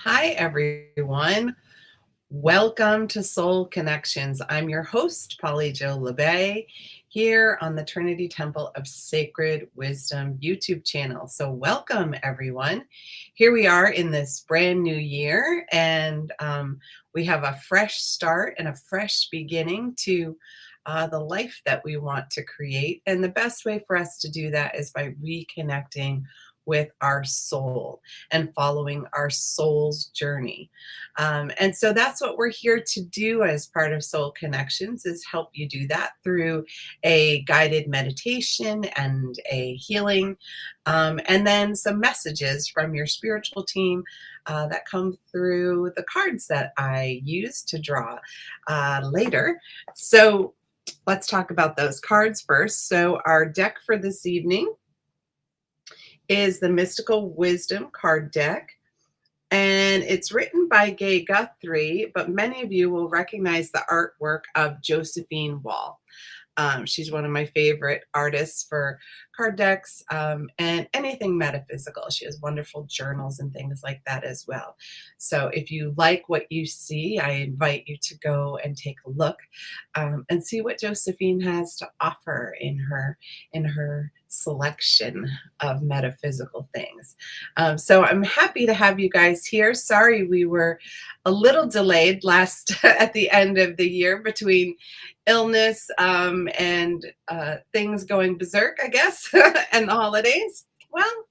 Hi, everyone. Welcome to Soul Connections. I'm your host, Polly Jo Labbe, here on the Trinity Temple of Sacred Wisdom YouTube channel. So, welcome, everyone. Here we are in this brand new year, and we have a fresh start and a fresh beginning to the life that we want to create. And the best way for us to do that is by reconnecting with our soul and following our soul's journey. And so that's what we're here to do as part of Soul Connections, is help you do that through a guided meditation and a healing, and then some messages from your spiritual team that come through the cards that I use to draw later. So let's talk about those cards first. So our deck for this evening is the Mystical Wisdom card deck. And it's written by Gaye Guthrie, but many of you will recognize the artwork of Josephine. She's one of my favorite artists for card decks and anything metaphysical. She has wonderful journals and things like that as well. So if you like what you see, I invite you to go and take a look and see what Josephine has to offer in her selection of metaphysical things. So I'm happy to have you guys here. Sorry we were a little delayed at the end of the year between illness and things going berserk, I guess, and the holidays. Well,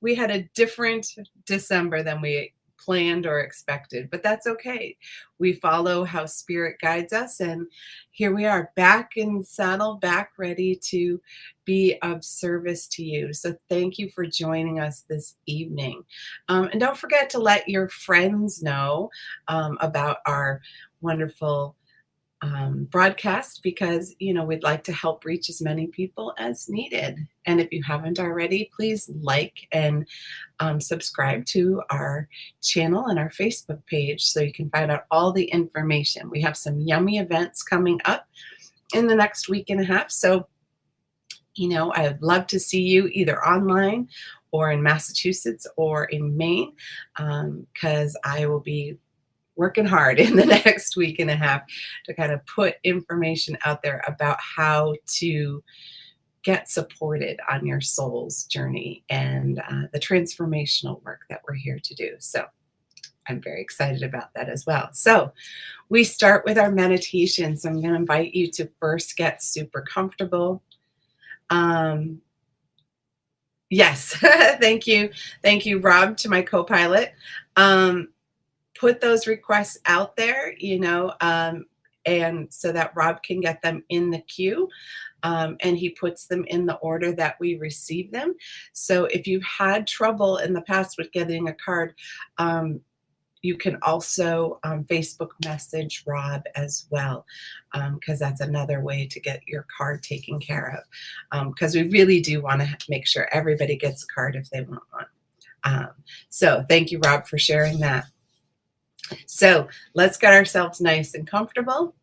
we had a different December than we planned or expected, but that's okay. We follow how spirit guides us, and here we are, back in saddle, back ready to be of service to you. So thank you for joining us this evening. And don't forget to let your friends know about our wonderful broadcast, because we'd like to help reach as many people as needed. And if you haven't already, please like and subscribe to our channel and our Facebook page so you can find out all the information. We have some yummy events coming up in the next week and a half. So I'd love to see you either online or in Massachusetts or in Maine, because I will be working hard in the next week and a half to kind of put information out there about how to get supported on your soul's journey and the transformational work that we're here to do. So I'm very excited about that as well. So we start with our meditation. So I'm going to invite you to first get super comfortable. Yes, thank you. Thank you, Rob, to my co-pilot. Put those requests out there, and so that Rob can get them in the queue, and he puts them in the order that we receive them. So if you've had trouble in the past with getting a card, you can also Facebook message Rob as well, because that's another way to get your card taken care of, because we really do want to make sure everybody gets a card if they want one. So thank you, Rob, for sharing that. So let's get ourselves nice and comfortable.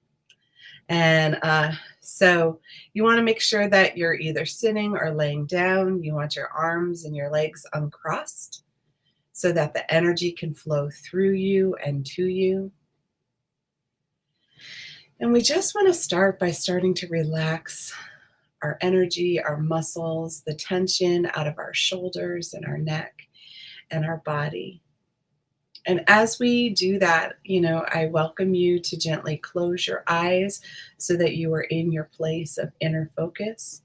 And so you want to make sure that you're either sitting or laying down. You want your arms and your legs uncrossed so that the energy can flow through you and to you. And we just want to start by starting to relax our energy, our muscles, the tension out of our shoulders and our neck and our body. And as we do that, I welcome you to gently close your eyes so that you are in your place of inner focus.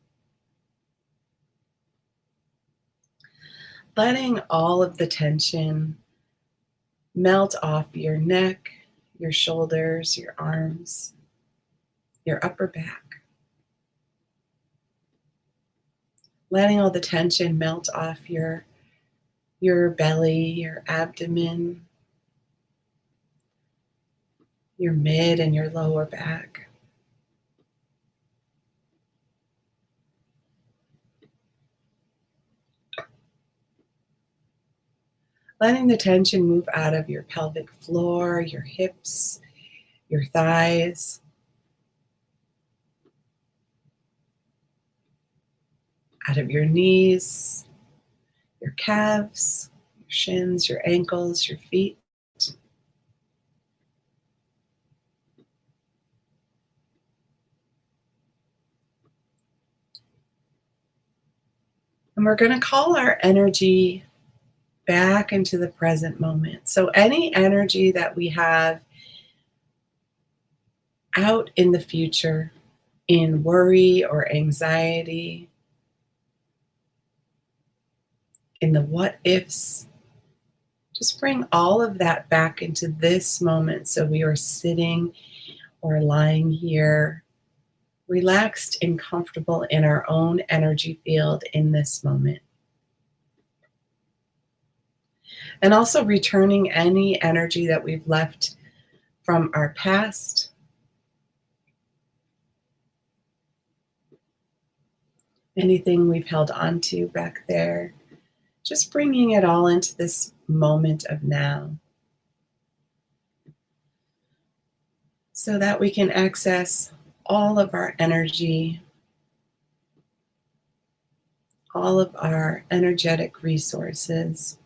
Letting all of the tension melt off your neck, your shoulders, your arms, your upper back. Letting all the tension melt off your belly, your abdomen, your mid and your lower back. Letting the tension move out of your pelvic floor, your hips, your thighs, out of your knees, your calves, your shins, your ankles, your feet. And we're going to call our energy back into the present moment. So any energy that we have out in the future, in worry or anxiety, in the what ifs, just bring all of that back into this moment. So we are sitting or lying here, relaxed and comfortable in our own energy field in this moment. And also returning any energy that we've left from our past, anything we've held on to back there, just bringing it all into this moment of now so that we can access all of our energy, all of our energetic resources.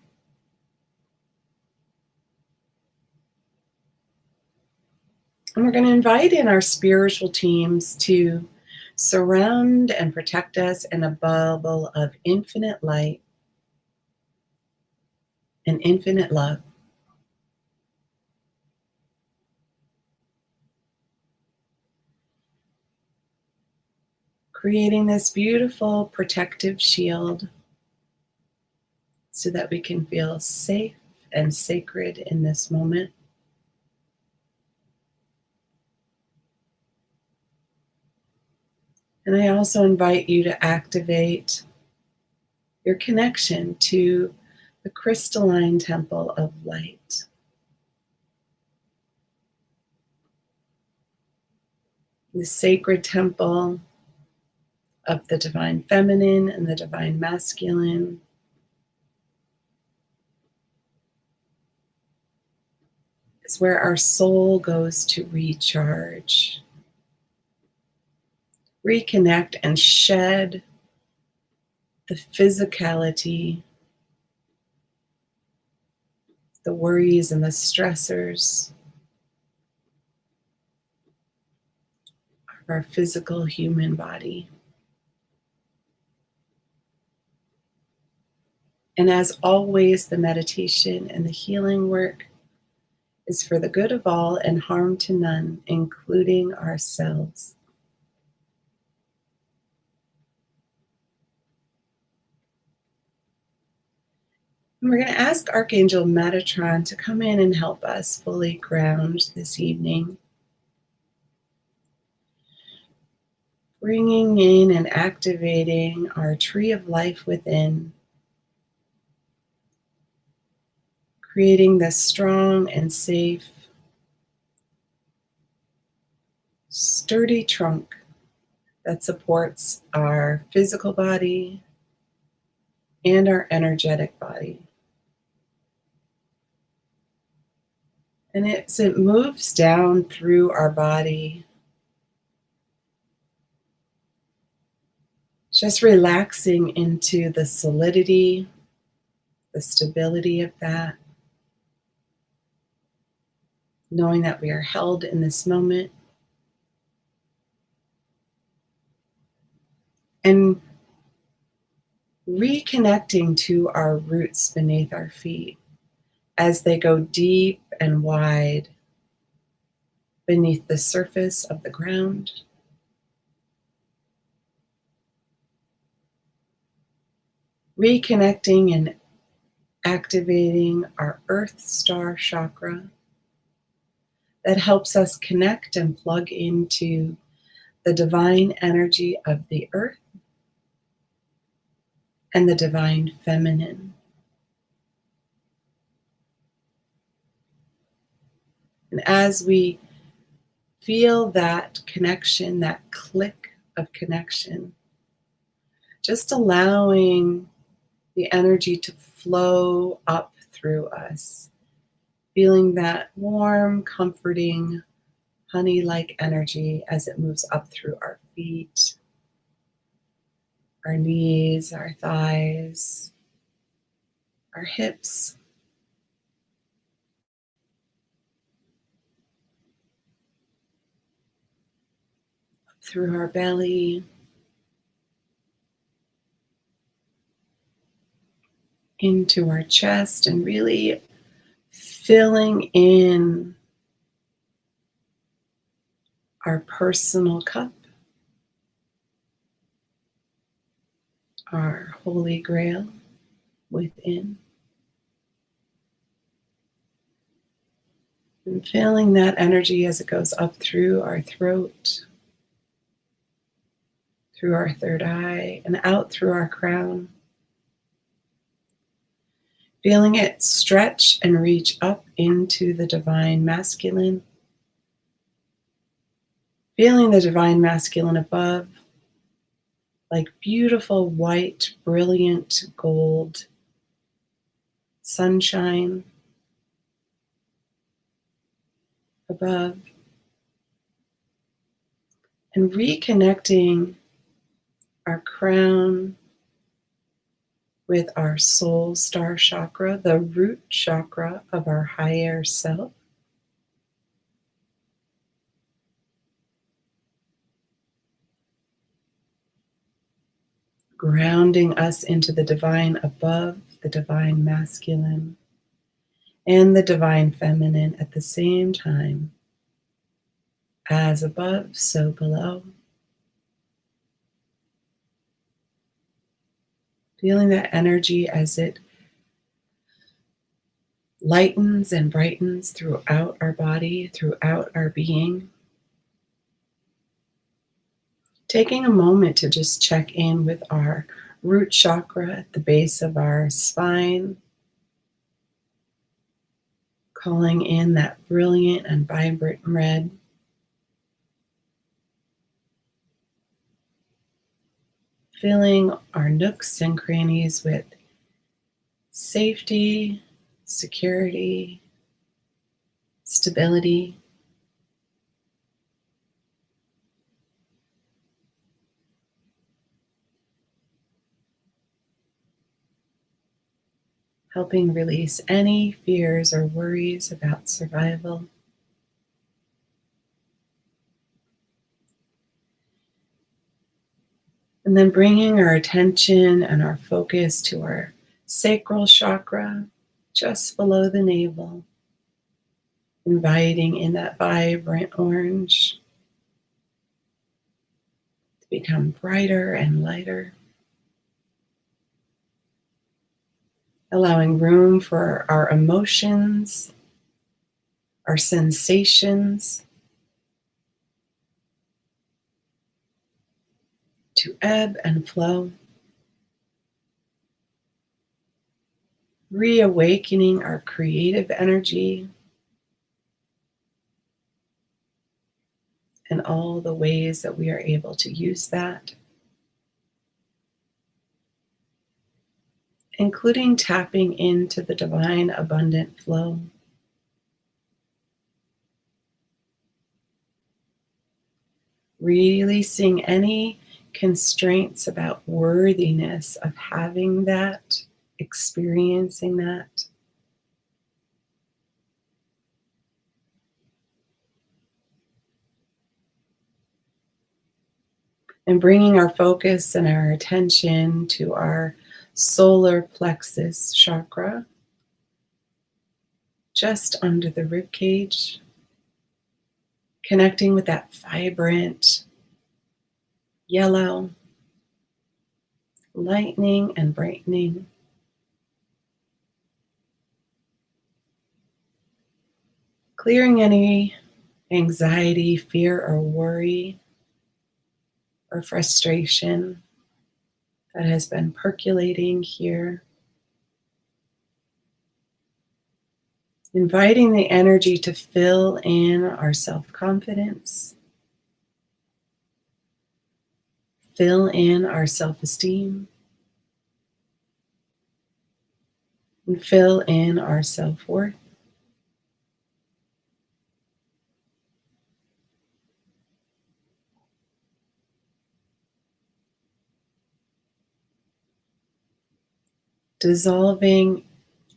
And we're going to invite in our spiritual teams to surround and protect us in a bubble of infinite light and infinite love. Creating this beautiful protective shield so that we can feel safe and sacred in this moment. And I also invite you to activate your connection to the crystalline temple of light. The sacred temple of the divine feminine and the divine masculine. Is where our soul goes to recharge, reconnect, and shed the physicality, the worries and the stressors of our physical human body. And as always, the meditation and the healing work is for the good of all and harm to none, including ourselves. And we're going to ask Archangel Metatron to come in and help us fully ground this evening. Bringing in and activating our tree of life within. Creating this strong and safe, sturdy trunk that supports our physical body and our energetic body. And as it moves down through our body, just relaxing into the solidity, the stability of that, knowing that we are held in this moment. And reconnecting to our roots beneath our feet as they go deep and wide beneath the surface of the ground. Reconnecting and activating our Earth Star chakra that helps us connect and plug into the divine energy of the earth and the divine feminine. And as we feel that connection, that click of connection, just allowing the energy to flow up through us, feeling that warm, comforting, honey-like energy as it moves up through our feet, our knees, our thighs, our hips, through our belly, into our chest, and really filling in our personal cup, our holy grail within. And feeling that energy as it goes up through our throat, through our third eye, and out through our crown. Feeling it stretch and reach up into the divine masculine. Feeling the divine masculine above, like beautiful white, brilliant gold sunshine above. And reconnecting our crown with our soul star chakra, the root chakra of our higher self. Grounding us into the divine above, the divine masculine, and the divine feminine at the same time. As above, so below. Feeling that energy as it lightens and brightens throughout our body, throughout our being. Taking a moment to just check in with our root chakra at the base of our spine, calling in that brilliant and vibrant red. Filling our nooks and crannies with safety, security, stability. Helping release any fears or worries about survival. And then bringing our attention and our focus to our sacral chakra, just below the navel. Inviting in that vibrant orange to become brighter and lighter. Allowing room for our emotions, our sensations to ebb and flow. Reawakening our creative energy and all the ways that we are able to use that. Including tapping into the divine abundant flow. Releasing any constraints about worthiness of having that, experiencing that. And bringing our focus and our attention to our solar plexus chakra, just under the rib cage, connecting with that vibrant yellow, lightening and brightening. Clearing any anxiety, fear, or worry, or frustration that has been percolating here. Inviting the energy to fill in our self-confidence, fill in our self-esteem, and fill in our self-worth. Dissolving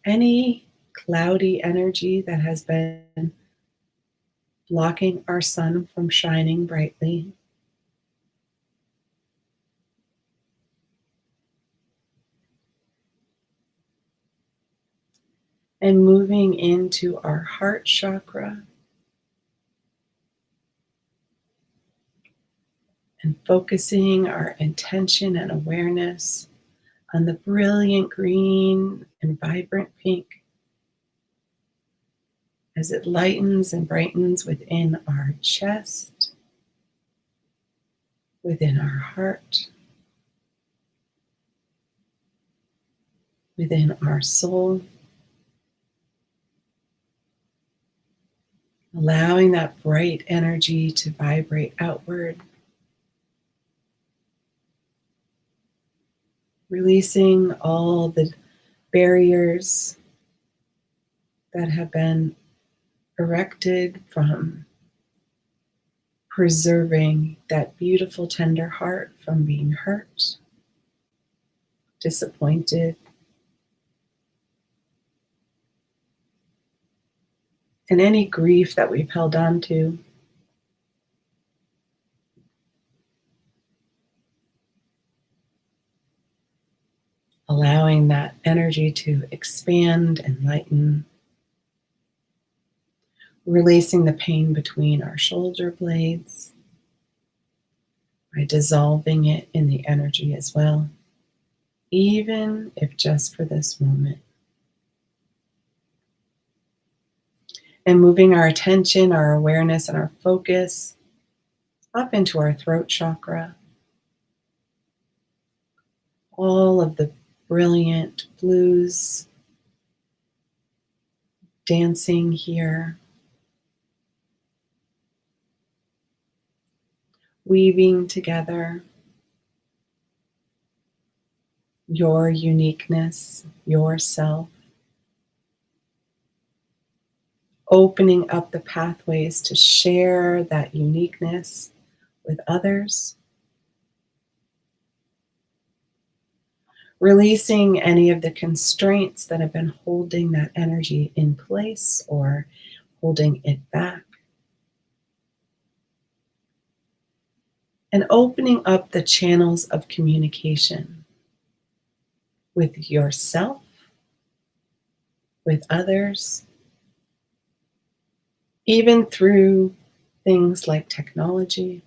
any cloudy energy that has been blocking our sun from shining brightly. And moving into our heart chakra and focusing our intention and awareness on the brilliant green and vibrant pink as it lightens and brightens within our chest, within our heart, within our soul, allowing that bright energy to vibrate outward, releasing all the barriers that have been erected from preserving that beautiful, tender heart from being hurt, disappointed, and any grief that we've held on to. Allowing that energy to expand and lighten, releasing the pain between our shoulder blades by dissolving it in the energy as well, even if just for this moment. And moving our attention, our awareness, and our focus up into our throat chakra. All of the brilliant blues dancing here, weaving together your uniqueness, yourself, opening up the pathways to share that uniqueness with others, releasing any of the constraints that have been holding that energy in place or holding it back, and opening up the channels of communication with yourself, with others, even through things like technology,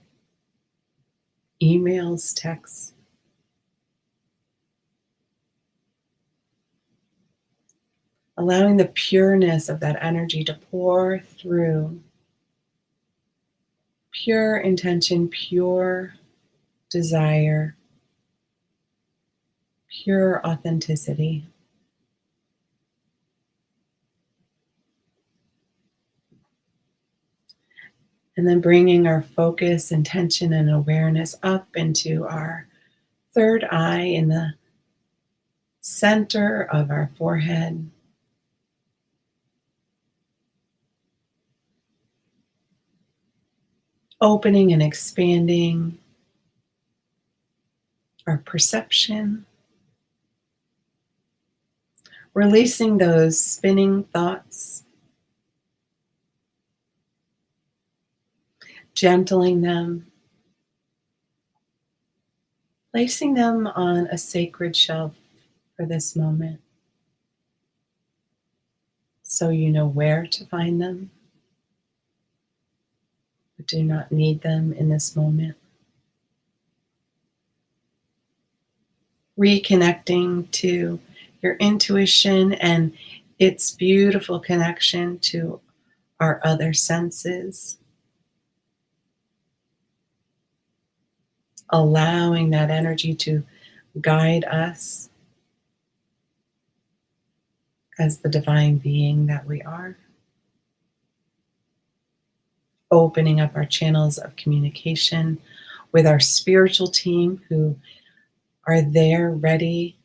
emails, texts. Allowing the pureness of that energy to pour through. Pure intention, pure desire, pure authenticity. And then bringing our focus, intention, and awareness up into our third eye in the center of our forehead. Opening and expanding our perception. Releasing those spinning thoughts. Gentling them. Placing them on a sacred shelf for this moment, so you know where to find them, but do not need them in this moment. Reconnecting to your intuition and its beautiful connection to our other senses. Allowing that energy to guide us as the divine being that we are. Opening up our channels of communication with our spiritual team who are there ready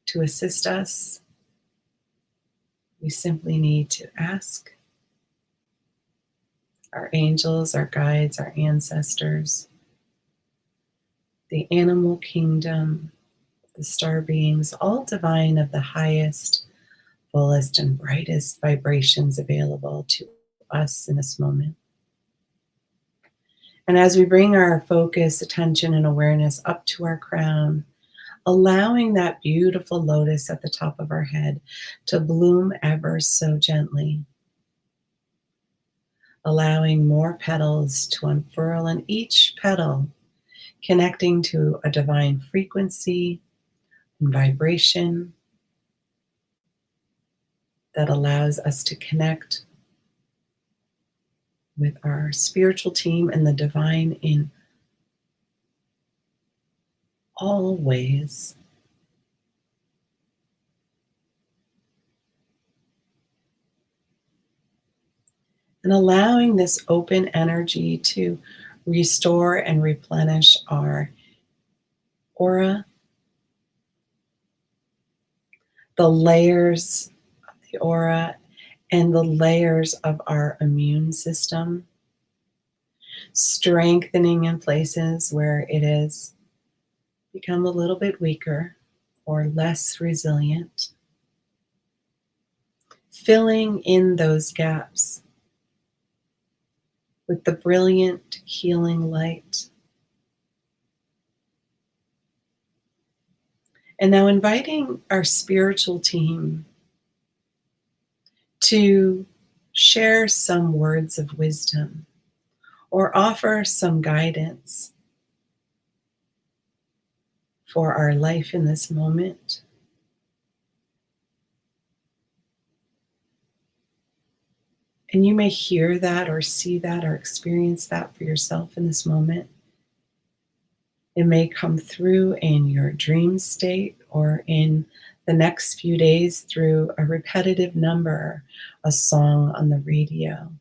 to assist us. We simply need to ask. Our angels, our guides, our ancestors, the animal kingdom, the star beings, all divine of the highest fullest and brightest vibrations available to us in this moment. And as we bring our focus, attention, and awareness up to our crown, allowing that beautiful lotus at the top of our head to bloom ever so gently, allowing more petals to unfurl, and each petal connecting to a divine frequency and vibration that allows us to connect with our spiritual team and the divine in all ways. And allowing this open energy to restore and replenish our aura, the layers of the aura, and the layers of our immune system, strengthening in places where it has become a little bit weaker or less resilient, filling in those gaps with the brilliant healing light. And now inviting our spiritual team to share some words of wisdom or offer some guidance for our life in this moment. And you may hear that or see that or experience that for yourself in this moment. It may come through in your dream state or in the next few days through a repetitive number, a song on the radio,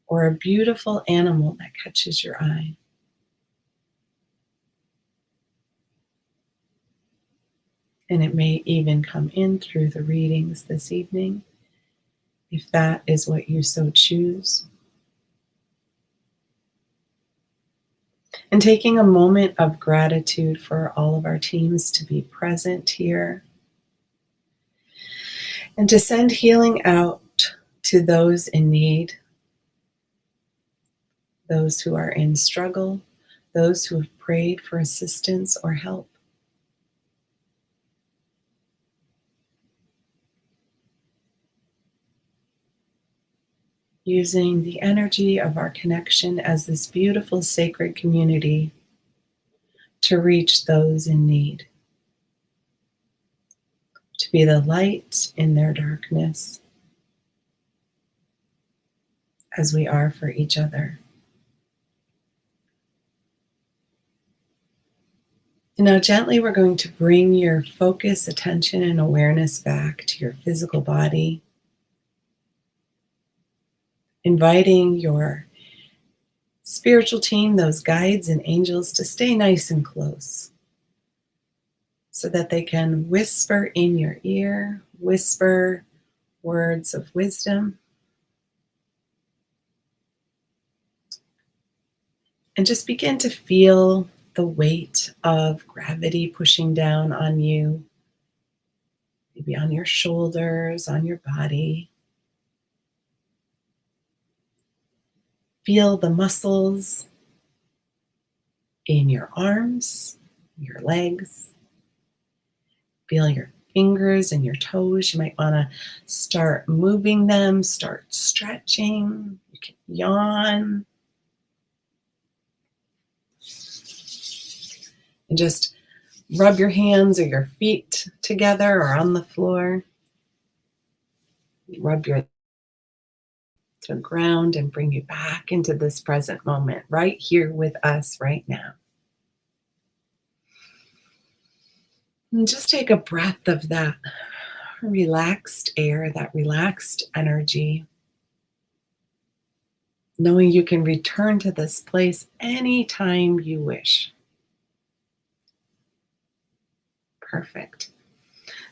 or a beautiful animal that catches your eye. And it may even come in through the readings this evening, if that is what you so choose. And taking a moment of gratitude for all of our teams to be present here and to send healing out to those in need, those who are in struggle, those who have prayed for assistance or help. Using the energy of our connection as this beautiful sacred community to reach those in need, to be the light in their darkness as we are for each other. And now gently we're going to bring your focus, attention, and awareness back to your physical body, inviting your spiritual team, those guides and angels, to stay nice and close so that they can whisper in your ear, whisper words of wisdom, and just begin to feel the weight of gravity pushing down on you, maybe on your shoulders, on your body. Feel the muscles in your arms, your legs. Feel your fingers and your toes. You might want to start moving them, start stretching. You can yawn. And just rub your hands or your feet together or on the floor. Rub your to ground and bring you back into this present moment, right here with us right now. And just take a breath of that relaxed air, that relaxed energy, knowing you can return to this place anytime you wish. Perfect.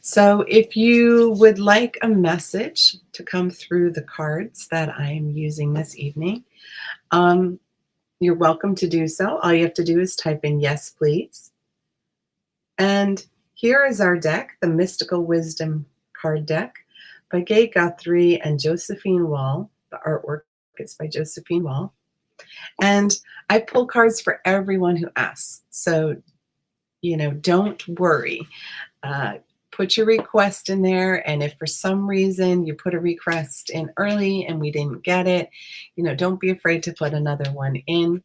So if you would like a message to come through the cards that I'm using this evening, you're welcome to do so. All you have to do is type in yes, please. And here is our deck, the Mystical Wisdom card deck. by Gaye, Guthrie, and Josephine Wall. The artwork is by Josephine Wall. And I pull cards for everyone who asks. So, don't worry. Uh, put your request in there. And if for some reason you put a request in early and we didn't get it, don't be afraid to put another one in.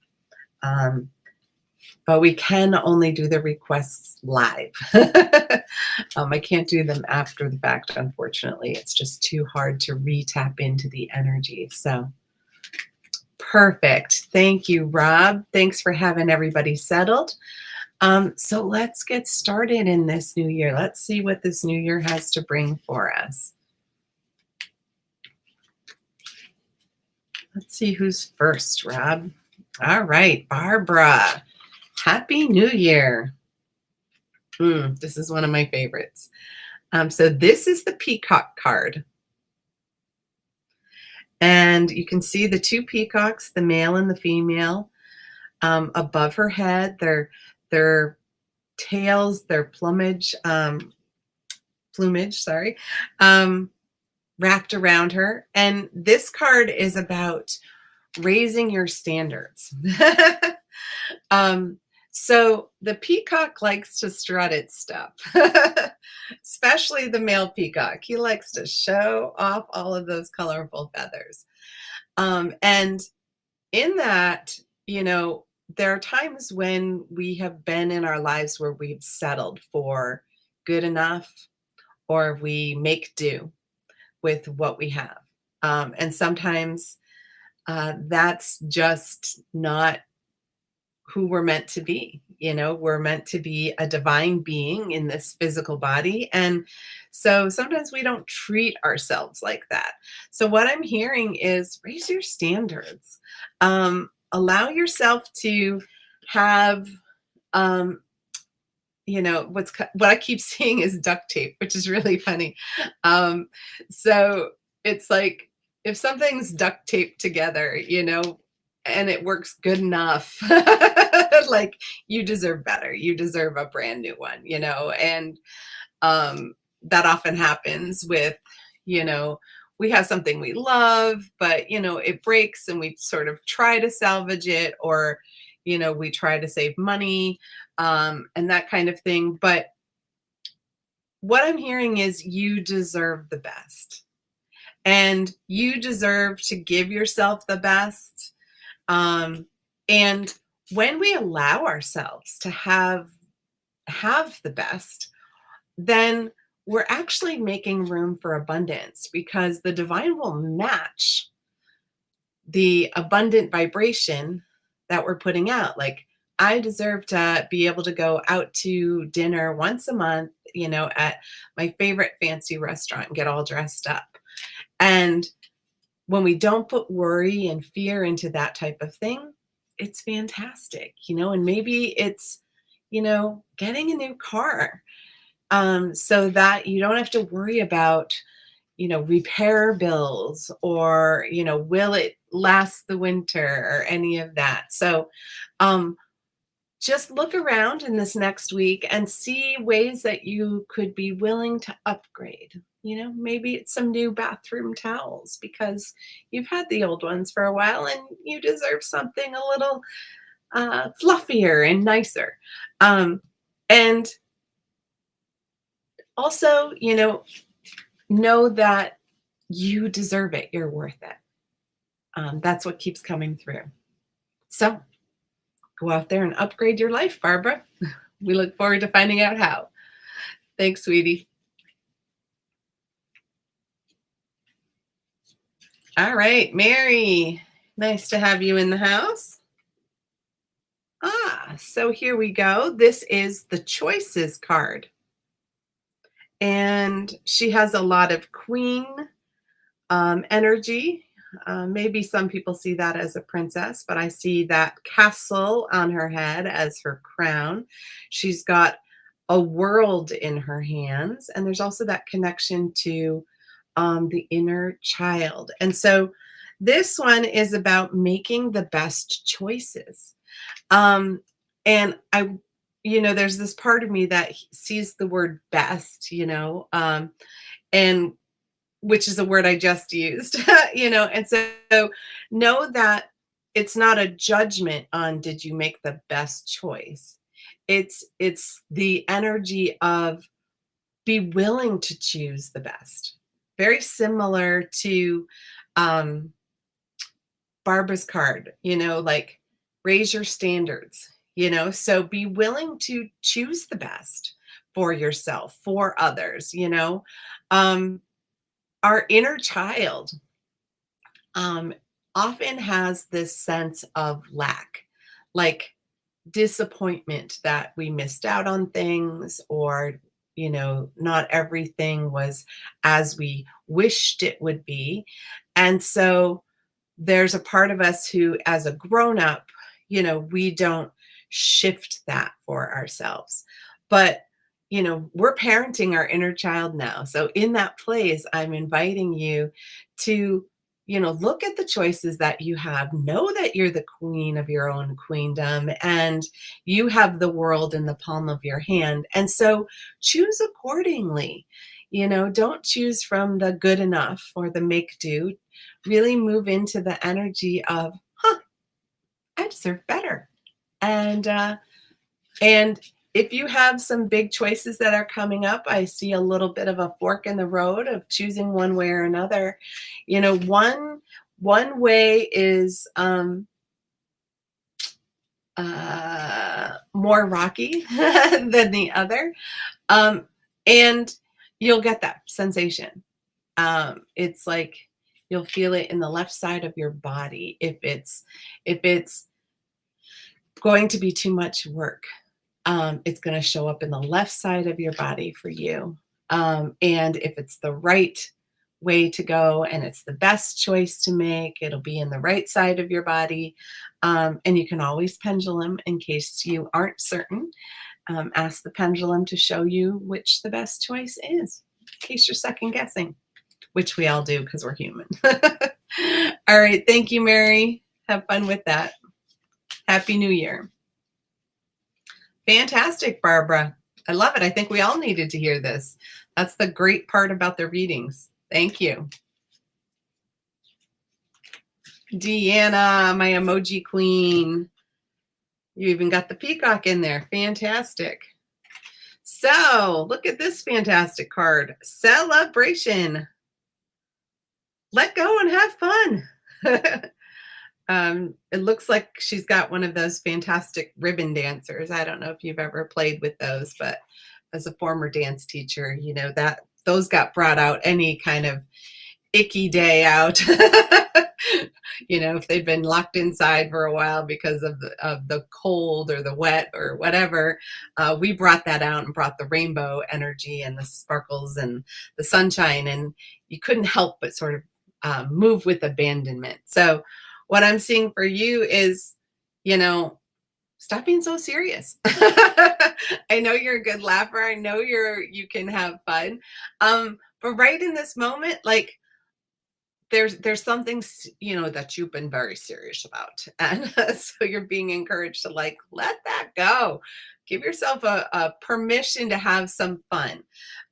But we can only do the requests live. I can't do them after the fact, unfortunately. It's just too hard to re-tap into the energy. So perfect. Thank you, Rob. Thanks for having everybody settled. So let's get started in this new year. Let's see what this new year has to bring for us. Let's see who's first, Rob. All right, Barbara. Happy New Year. This is one of my favorites. So this is the peacock card. And you can see the two peacocks, the male and the female, above her head. Their tails, their plumage, wrapped around her. And this card is about raising your standards. So the peacock likes to strut its stuff, especially the male peacock. He likes to show off all of those colorful feathers. And in that, there are times when we have been in our lives where we've settled for good enough, or we make do with what we have. And sometimes that's just not who we're meant to be. We're meant to be a divine being in this physical body. And so sometimes we don't treat ourselves like that. So what I'm hearing is raise your standards. Allow yourself to have, what I keep seeing is duct tape, which is really funny. So it's like, if something's duct taped together, and it works good enough, like, you deserve better. You deserve a brand new one, and that often happens with, we have something we love, but, it breaks and we sort of try to salvage it, or, we try to save money, and that kind of thing. But what I'm hearing is you deserve the best, and you deserve to give yourself the best. And when we allow ourselves to have the best, then we're actually making room for abundance, because the divine will match the abundant vibration that we're putting out. Like, I deserve to be able to go out to dinner once a month, at my favorite fancy restaurant and get all dressed up. And when we don't put worry and fear into that type of thing, it's fantastic, and maybe it's, getting a new car, so that you don't have to worry about, repair bills, or, will it last the winter, or any of that. So, just look around in this next week and see ways that you could be willing to upgrade. Maybe it's some new bathroom towels, because you've had the old ones for a while and you deserve something a little fluffier and nicer. And also, know that you deserve it. You're worth it. That's what keeps coming through. So go out there and upgrade your life, Barbara. We look forward to finding out how. Thanks, sweetie. All right, Mary. Nice to have you in the house. So here we go. This is the Choices card. And she has a lot of queen energy. Maybe some people see that as a princess, but I see that castle on her head as her crown. She's got a world in her hands, and there's also that connection to the inner child. And so this one is about making the best choices. And I, there's this part of me that sees the word best, and which is a word I just used, and so know that it's not a judgment on did you make the best choice. It's the energy of be willing to choose the best. Very similar to um, Barbara's card, like raise your standards, so be willing to choose the best for yourself, for others. Um, our inner child um, often has this sense of lack, like disappointment that we missed out on things, or not everything was as we wished it would be. And so there's a part of us who, as a grown up, we don't shift that for ourselves. But, we're parenting our inner child now. So in that place, I'm inviting you to, look at the choices that you have. Know that you're the queen of your own queendom and you have the world in the palm of your hand. And so choose accordingly. Don't choose from the good enough or the make do. Really move into the energy of, I deserve better. And if you have some big choices that are coming up, I see a little bit of a fork in the road of choosing one way or another. One way is more rocky than the other, and you'll get that sensation. It's like you'll feel it in the left side of your body if it's going to be too much work. It's going to show up in the left side of your body for you. And if it's the right way to go and it's the best choice to make, it'll be in the right side of your body. And you can always pendulum in case you aren't certain. Ask the pendulum to show you which the best choice is, in case you're second guessing, which we all do because we're human. All right. Thank you, Mary. Have fun with that. Happy New Year. Fantastic, Barbara. I love it. I think we all needed to hear this. That's the great part about the readings. Thank you. Deanna, my emoji queen. You even got the peacock in there. Fantastic. So look at this fantastic card. Celebration. Let go and have fun. It looks like she's got one of those fantastic ribbon dancers. I don't know if you've ever played with those, but as a former dance teacher, that those got brought out any kind of icky day out. If they'd been locked inside for a while because of the cold or the wet or whatever, we brought that out and brought the rainbow energy and the sparkles and the sunshine, and you couldn't help but sort of move with abandonment. So what I'm seeing for you is, stop being so serious. I know you're a good laugher. I know you can have fun. But right in this moment, like there's something, that you've been very serious about. And so you're being encouraged to let that go. Give yourself a permission to have some fun.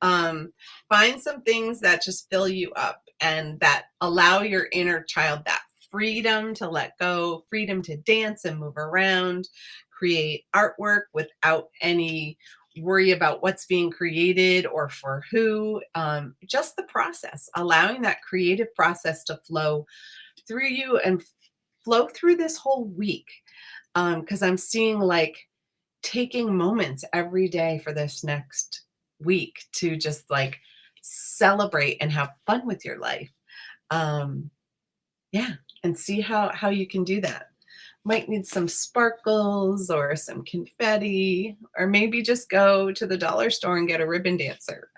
Find some things that just fill you up and that allow your inner child that freedom to let go, freedom to dance and move around, create artwork without any worry about what's being created or for who. Just the process, allowing that creative process to flow through you and flow through this whole week. Because I'm seeing like taking moments every day for this next week to just like celebrate and have fun with your life. Yeah, and see how you can do that. Might need some sparkles or some confetti, or maybe just go to the dollar store and get a ribbon dancer.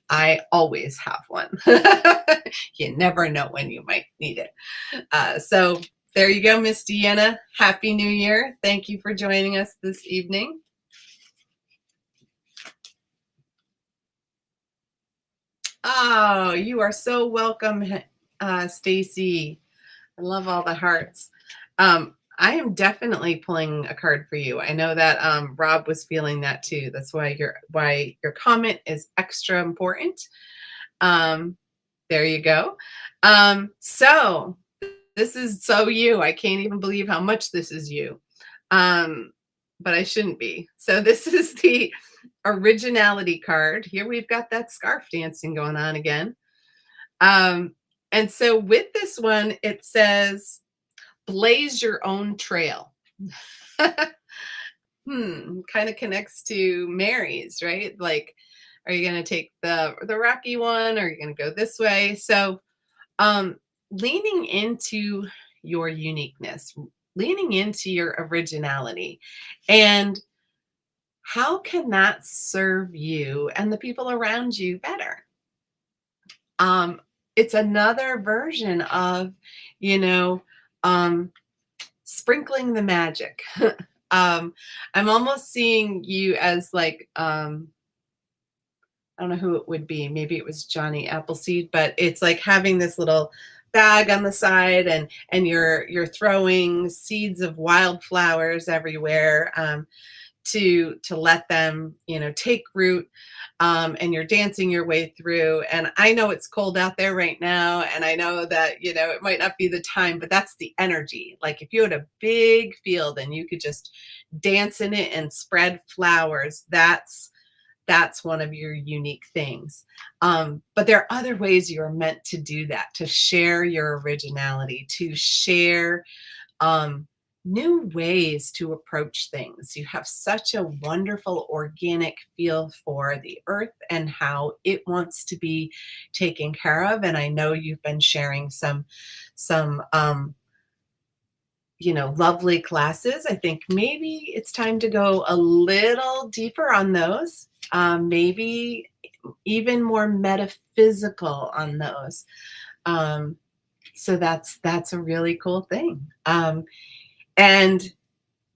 I always have one. You never know when you might need it. So there you go, Miss Deanna. Happy New Year. Thank you for joining us this evening. Oh, you are so welcome, Stacy. I love all the hearts. I am definitely pulling a card for you. I know that Rob was feeling that too. That's why your comment is extra important. Um, there you go. So this is so you. I can't even believe how much this is you. Um, but I shouldn't be. So this is the originality card. Here we've got that scarf dancing going on again. Um, and so with this one, it says, blaze your own trail. Kind of connects to Mary's, right? Like, are you going to take the rocky one, or are you going to go this way? So, um, leaning into your uniqueness, leaning into your originality, and how can that serve you and the people around you better? Um, it's another version of, you know, um, sprinkling the magic. I'm almost seeing you as like, I don't know who it would be. Maybe it was Johnny Appleseed, but it's like having this little bag on the side, and you're throwing seeds of wildflowers everywhere, to let them, take root. And you're dancing your way through. And I know it's cold out there right now, and I know that, it might not be the time, but that's the energy. Like if you had a big field and you could just dance in it and spread flowers, that's one of your unique things. But there are other ways you're meant to do that, to share your originality, to share, um, new ways to approach things. You have such a wonderful organic feel for the earth and how it wants to be taken care of. And I know you've been sharing some lovely classes. I think maybe it's time to go a little deeper on those. Maybe even more metaphysical on those. Um, so that's a really cool thing. And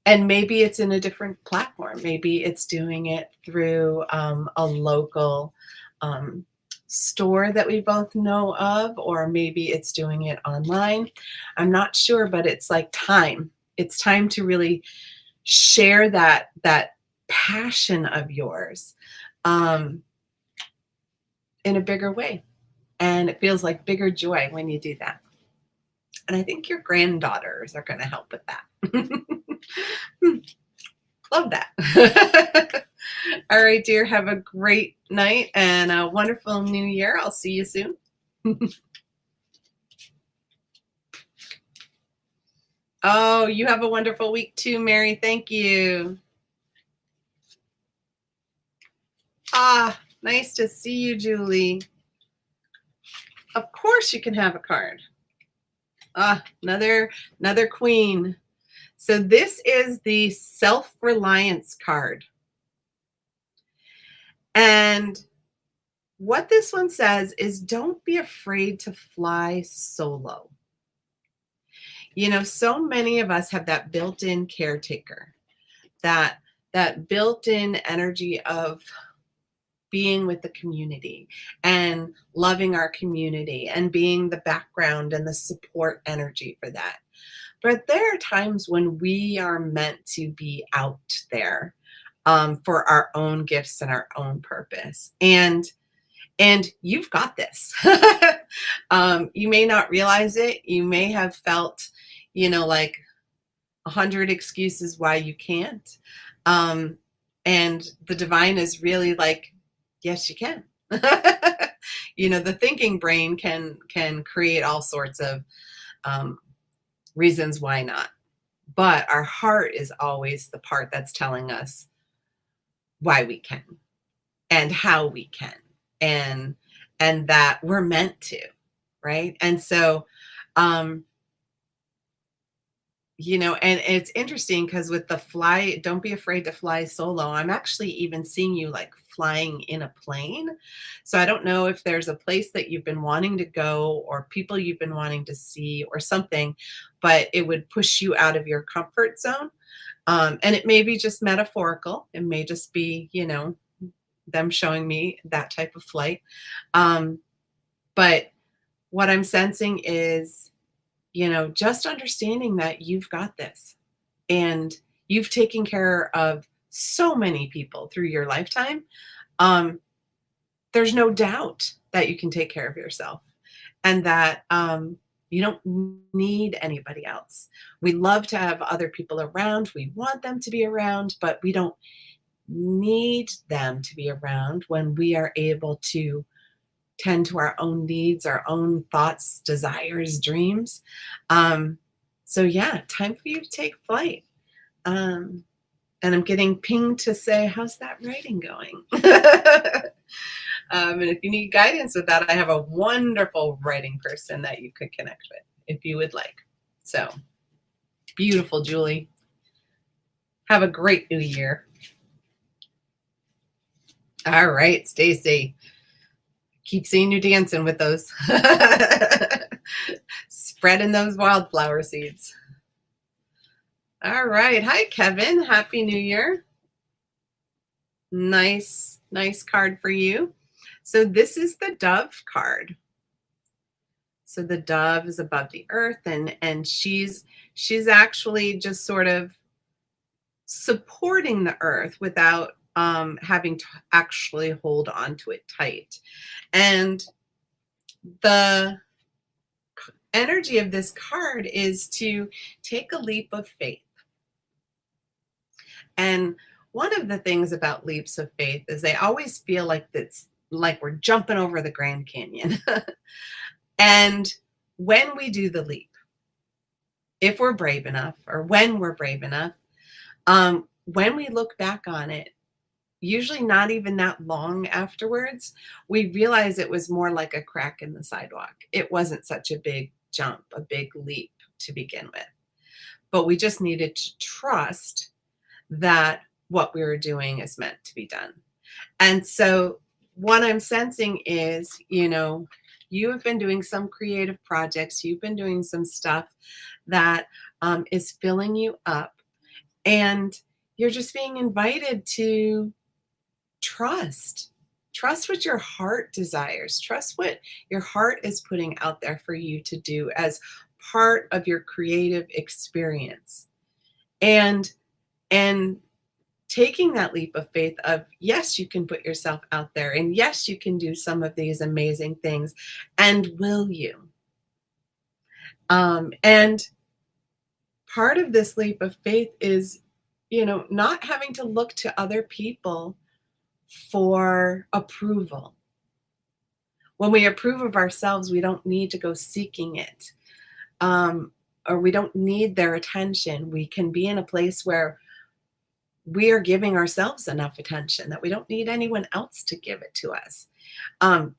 and maybe it's in a different platform. Maybe it's doing it through, a local, um, store that we both know of, or maybe it's doing it online. I'm not sure, but it's like time. It's time to really share that passion of yours, um, in a bigger way, and it feels like bigger joy when you do that. And I think your granddaughters are going to help with that. Love that. All right, dear. Have a great night and a wonderful new year. I'll see you soon. Oh, you have a wonderful week too, Mary. Thank you. Ah, nice to see you, Julie. Of course you can have a card. Ah, another queen. So this is the self-reliance card. And what this one says is, don't be afraid to fly solo. So many of us have that built-in caretaker, that built-in energy of being with the community and loving our community and being the background and the support energy for that. But there are times when we are meant to be out there, for our own gifts and our own purpose. And you've got this. You may not realize it. You may have felt, like 100 excuses why you can't. And the divine is really like, yes, you can. The thinking brain can create all sorts of, um, reasons why not. But our heart is always the part that's telling us why we can and how we can, and that we're meant to, right? And so, um, and it's interesting because with the fly, don't be afraid to fly solo. I'm actually even seeing you like flying in a plane. So I don't know if there's a place that you've been wanting to go, or people you've been wanting to see, or something, but it would push you out of your comfort zone. And it may be just metaphorical. It may just be, them showing me that type of flight. Um, but what I'm sensing is, just understanding that you've got this, and you've taken care of so many people through your lifetime. Um, there's no doubt that you can take care of yourself, and that you don't need anybody else. We love to have other people around. We want them to be around, but we don't need them to be around when we are able to tend to our own needs, our own thoughts, desires, dreams. Um, so yeah, time for you to take flight. Um, and I'm getting pinged to say, how's that writing going? And if you need guidance with that, I have a wonderful writing person that you could connect with if you would like. So beautiful, Julie. Have a great new year. All right, Stacy. Keep seeing you dancing with those. Spreading those wildflower seeds. All right. Hi, Kevin. Happy New Year. Nice card for you. So this is the Dove card. So the dove is above the earth, and she's actually just sort of supporting the earth without having to actually hold on to it tight. And the energy of this card is to take a leap of faith. And one of the things about leaps of faith is they always feel like it's like we're jumping over the Grand Canyon. And when we do the leap, if we're brave enough, or when we're brave enough, when we look back on it, usually not even that long afterwards, we realize it was more like a crack in the sidewalk. It wasn't such a big jump, a big leap to begin with. But we just needed to trust that what we were doing is meant to be done. And so what I'm sensing is, you have been doing some creative projects. You've been doing some stuff that is filling you up. And you're just being invited to trust what your heart desires, trust what your heart is putting out there for you to do as part of your creative experience, and taking that leap of faith of, yes, you can put yourself out there, and yes, you can do some of these amazing things, and will you? And part of this leap of faith is, not having to look to other people for approval. When we approve of ourselves, we don't need to go seeking it, or we don't need their attention. We can be in a place where we are giving ourselves enough attention that we don't need anyone else to give it to us.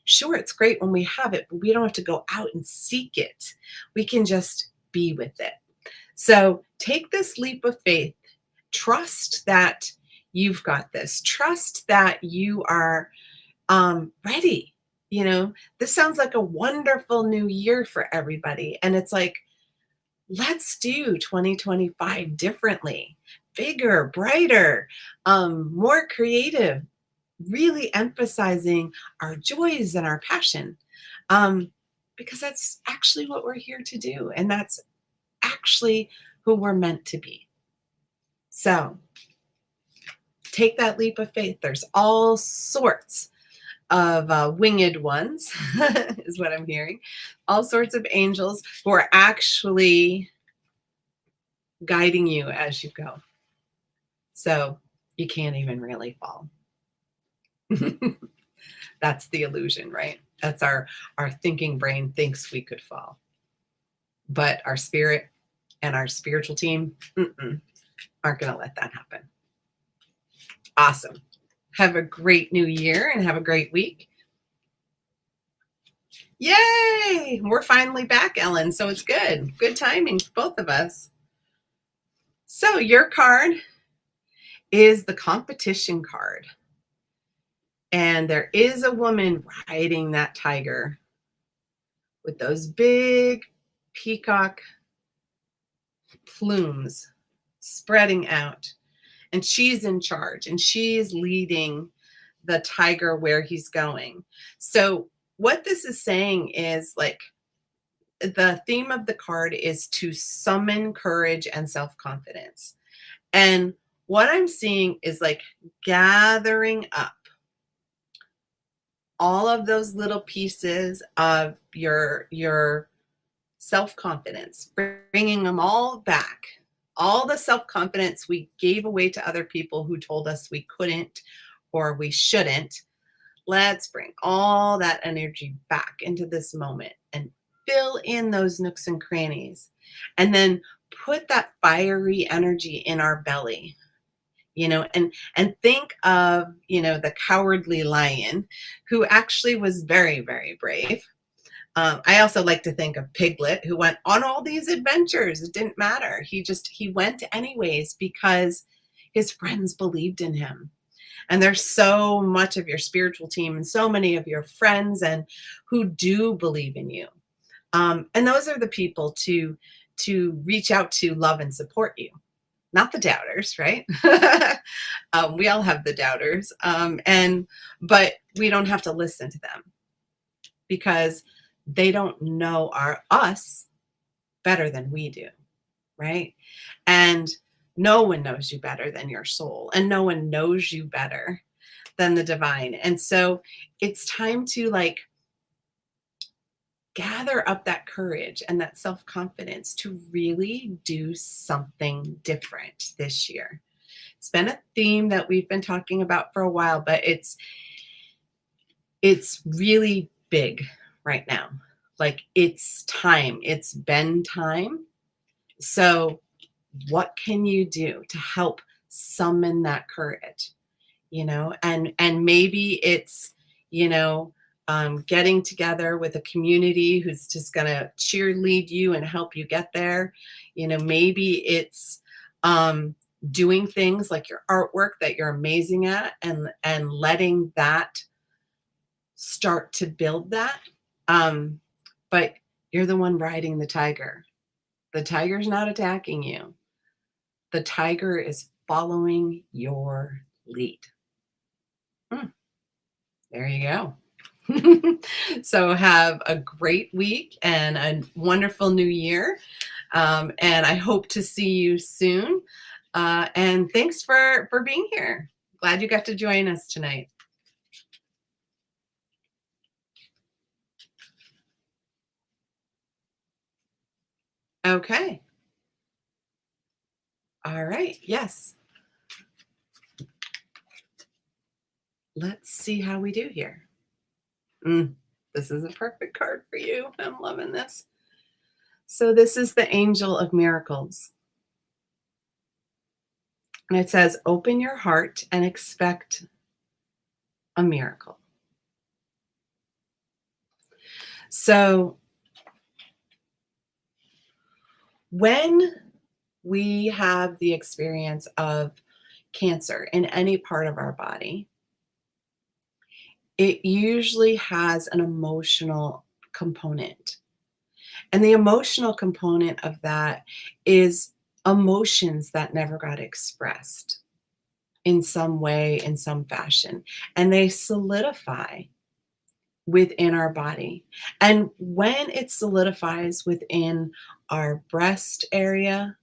Sure, it's great when we have it, but we don't have to go out and seek it. We can just be with it. So take this leap of faith. Trust that you've got this. Trust that you are ready. This sounds like a wonderful new year for everybody. And it's like, let's do 2025 differently, bigger, brighter, more creative, really emphasizing our joys and our passion, because that's actually what we're here to do. And that's actually who we're meant to be. So take that leap of faith. There's all sorts of winged ones, is what I'm hearing. All sorts of angels who are actually guiding you as you go. So you can't even really fall. That's the illusion, right? That's our thinking brain thinks we could fall. But our spirit and our spiritual team aren't going to let that happen. Awesome. Have a great new year and have a great week. Yay! We're finally back, Ellen. So it's good. Good timing for both of us. So your card is the competition card. And there is a woman riding that tiger with those big peacock plumes spreading out. And she's in charge, and she's leading the tiger where he's going. So what this is saying is, like, the theme of the card is to summon courage and self-confidence. And what I'm seeing is like gathering up all of those little pieces of your self-confidence, bringing them all back. All the self-confidence we gave away to other people who told us we couldn't or we shouldn't. Let's bring all that energy back into this moment and fill in those nooks and crannies. And then put that fiery energy in our belly, and think of, the cowardly lion who actually was very, very brave. I also like to think of Piglet, who went on all these adventures. It didn't matter. He went anyways because his friends believed in him. And there's so much of your spiritual team and so many of your friends and who do believe in you. And those are the people to reach out to, love, and support you, not the doubters, right? We all have the doubters, but we don't have to listen to them because they don't know us better than we do, right? And no one knows you better than your soul, and no one knows you better than the divine. And so it's time to gather up that courage and that self-confidence to really do something different this year. It's been a theme that we've been talking about for a while, but it's really big right now. It's time. It's been time. So what can you do to help summon that courage? And maybe it's, getting together with a community who's just going to cheerlead you and help you get there. Maybe it's doing things like your artwork that you're amazing at, and letting that start to build that. But you're the one riding the tiger. The tiger's not attacking you. The tiger is following your lead. There you go. So have a great week and a wonderful new year. And I hope to see you soon. And thanks for being here. Glad you got to join us tonight. Okay. All right. Yes. Let's see how we do here. This is a perfect card for you. I'm loving this. So this is the Angel of Miracles. And it says, open your heart and expect a miracle. So when we have the experience of cancer in any part of our body, it usually has an emotional component. And the emotional component of that is emotions that never got expressed in some way, in some fashion. And they solidify within our body. And when it solidifies within our breast area,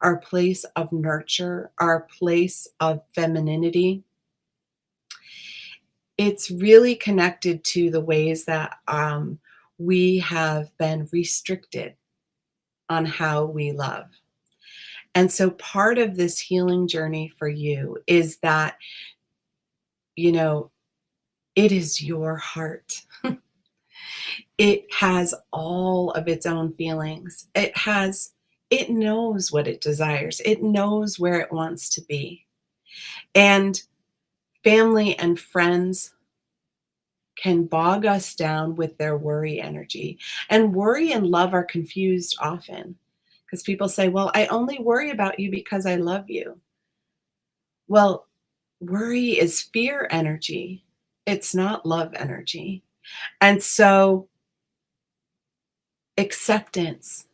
our place of nurture, our place of femininity, it's really connected to the ways that we have been restricted on how we love. And so part of this healing journey for you is that, it is your heart. It has all of its own feelings. It knows what it desires. It knows where it wants to be. And family and friends can bog us down with their worry energy. And worry and love are confused often because people say, well, I only worry about you because I love you. Well, worry is fear energy. It's not love energy. And so acceptance,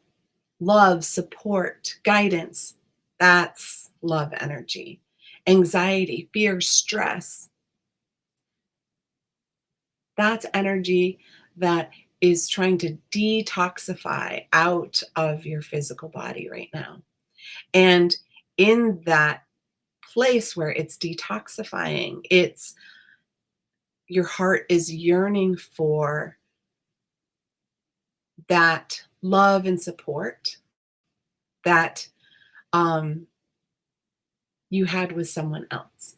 love, support, guidance, that's love energy. Anxiety, fear, stress, that's energy that is trying to detoxify out of your physical body right now. And in that place where it's detoxifying, it's your heart is yearning for that love and support that you had with someone else,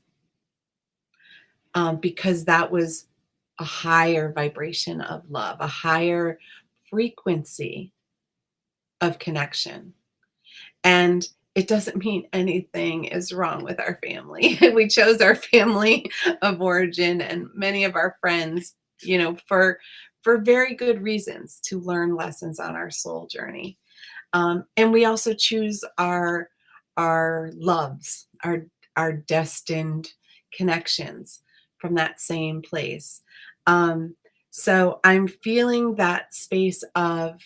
because that was a higher vibration of love, a higher frequency of connection. And it doesn't mean anything is wrong with our family. We chose our family of origin and many of our friends, for very good reasons, to learn lessons on our soul journey. And we also choose our loves, our destined connections from that same place. So I'm feeling that space of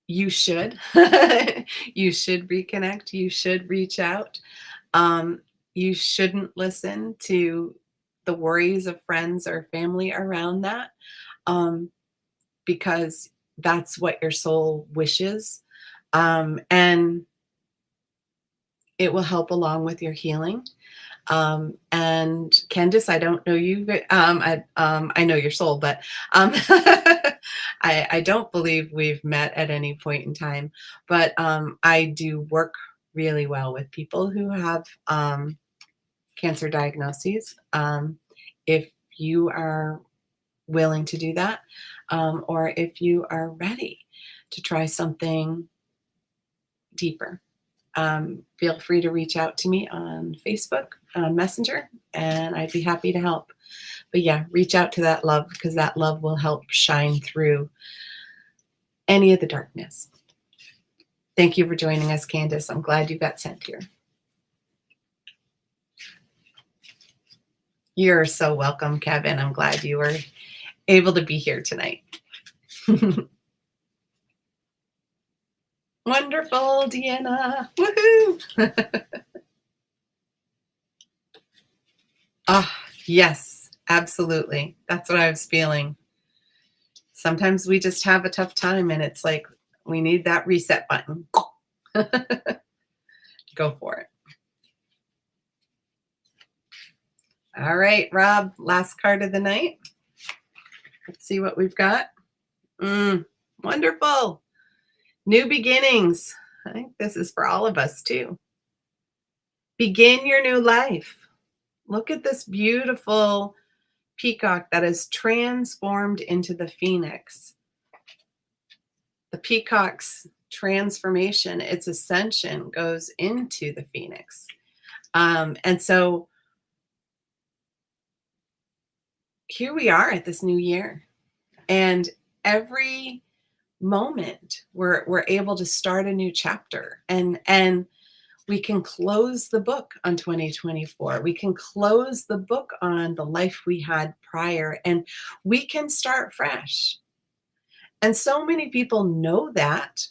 you should you should reconnect, you should reach out. You shouldn't listen to the worries of friends or family around that, because that's what your soul wishes. And it will help along with your healing. And Candace, I don't know you. I know your soul, but I don't believe we've met at any point in time. But I do work really well with people who have cancer diagnoses. If you are willing to do that, or if you are ready to try something deeper, feel free to reach out to me on Facebook, Messenger, and I'd be happy to help. But yeah, reach out to that love, because that love will help shine through any of the darkness. Thank you for joining us, Candace. I'm glad you got sent here. You're so welcome, Kevin. I'm glad you were able to be here tonight. Wonderful, Deanna. Woohoo! Ah, yes, absolutely. That's what I was feeling. Sometimes we just have a tough time and it's like we need that reset button. Go for it. All right, Rob, last card of the night. Let's see what we've got. Wonderful. New beginnings. I think this is for all of us too. Begin your new life. Look at this beautiful peacock that is transformed into the phoenix. The peacock's transformation, its ascension, goes into the phoenix. And so here we are at this new year. And every moment we're able to start a new chapter, and we can close the book on 2024. We can close the book on the life we had prior, and we can start fresh. And so many people know that,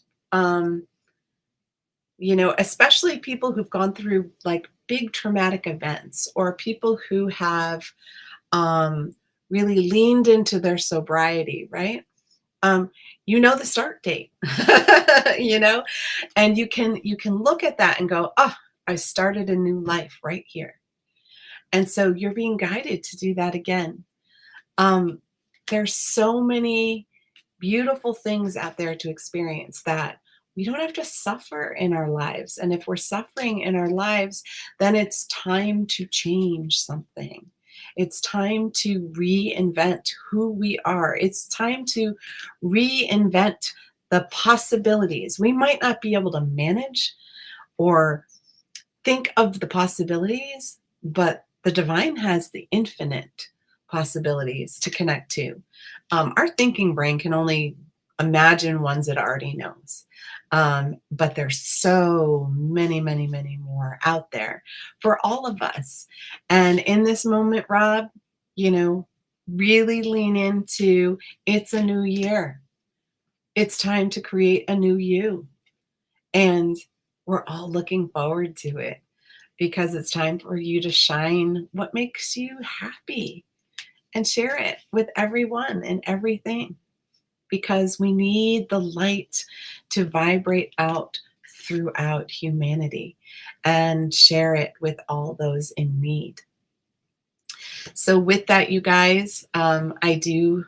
especially people who've gone through like big traumatic events, or people who have really leaned into their sobriety, right? The start date, and you can look at that and go, oh, I started a new life right here. And so you're being guided to do that again. There's so many beautiful things out there to experience that we don't have to suffer in our lives. And if we're suffering in our lives, then it's time to change something. It's time to reinvent who we are. It's time to reinvent the possibilities. We might not be able to manage or think of the possibilities, but the divine has the infinite possibilities to connect to. Our thinking brain can only imagine ones it already knows. But there's so many, many, many more out there for all of us. And in this moment, Rob, really lean into it's a new year. It's time to create a new you. And we're all looking forward to it, because it's time for you to shine what makes you happy and share it with everyone and everything, because we need the light to vibrate out throughout humanity and share it with all those in need. So with that, you guys, I do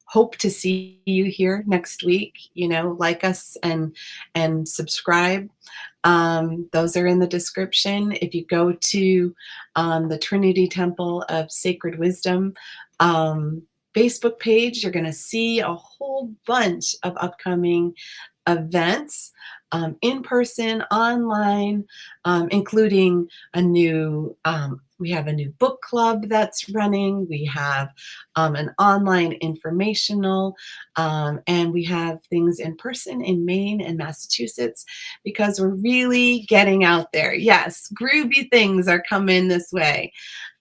hope to see you here next week. Like us and subscribe. Those are in the description. If you go to the Trinity Temple of Sacred Wisdom Facebook page, you're going to see a whole bunch of upcoming events, in person, online, including we have a new book club that's running. We have an online informational, and we have things in person in Maine and Massachusetts, because we're really getting out there. Yes, groovy things are coming this way,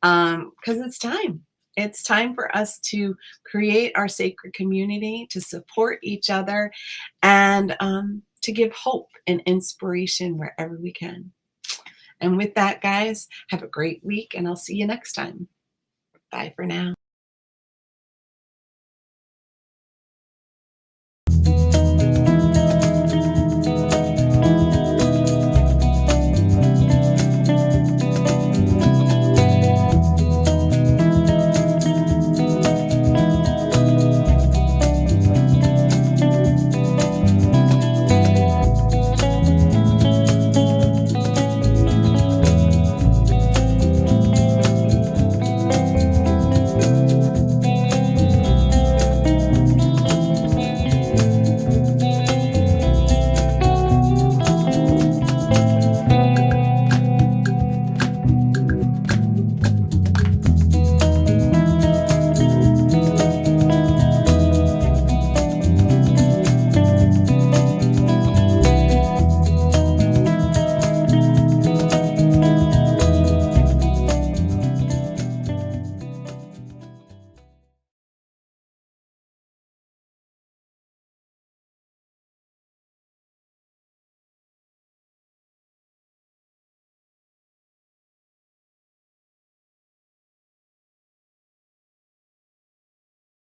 because it's time. It's time for us to create our sacred community, to support each other, and to give hope and inspiration wherever we can. And with that, guys, have a great week, and I'll see you next time. Bye for now.